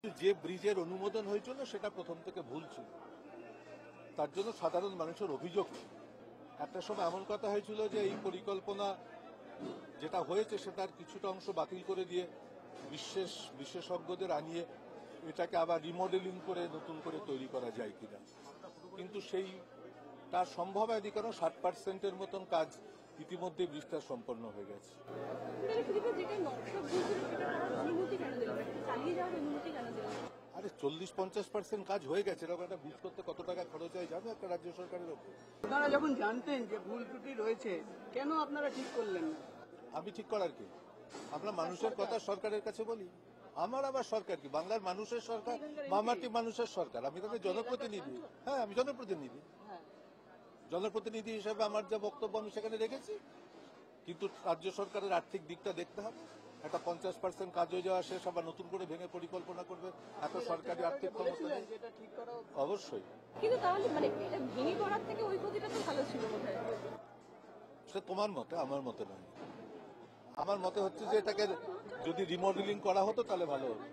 যে ব্রিজের অনুমোদন হয়েছিল সেটা প্রথম থেকে ভুল ছিল, তার জন্য সাধারণ মানুষের অভিযোগ ছিল। একটা সময় এমন কথা হয়েছিল যে এই পরিকল্পনা যেটা হয়েছে সেটার কিছুটা অংশ বাতিল করে দিয়ে বিশেষজ্ঞদের আনিয়ে এটাকে আবার রিমডেলিং করে নতুন করে তৈরি করা যায় কিনা, কিন্তু সেইটা সম্ভব হয় কারণ 60% মতন কাজ ইতিমধ্যে ব্রিজটা সম্পন্ন হয়ে গেছে। আরে 40-50% কাজ হয়ে গেছে, এরকম একটা ব্রিজ করতে কত টাকা খরচ হয় জানো একটা রাজ্য সরকারের ওপর? আপনারা যখন জানতেন যে ভুল ত্রুটি রয়েছে, কেন আপনারা ঠিক করলেন না? আমি ঠিক করার কি? আমরা মানুষের কথা সরকারের কাছে বলি। আমার আবার সরকার কি? বাংলার মানুষের সরকার, মামাটি মানুষের সরকার। আমি তাদের জনপ্রতিনিধি। হ্যাঁ, আমি জনপ্রতিনিধি। জনপ্রতিনিধি হিসেবে আমার যা বক্তব্য আমি সেখানে রেখেছি, কিন্তু রাজ্য সরকারের আর্থিক দিকটা দেখতে হবে। একটা 50% কাজ হয়ে যাওয়া শেষ, আবার নতুন করে ভেঙে পরিকল্পনা করবে, এত সরকারি আর্থিক ক্ষমতা নেই। অবশ্যই, কিন্তু তাহলে মানে এটা ভেঙে করার থেকে ওই ক্ষতিটা তো ভালো ছিল বোধহয়। সে তোমার মতে, আমার মতে নয়। আমার মতে হচ্ছে যে এটাকে যদি রিমডেলিং করা হতো তাহলে ভালো হতো।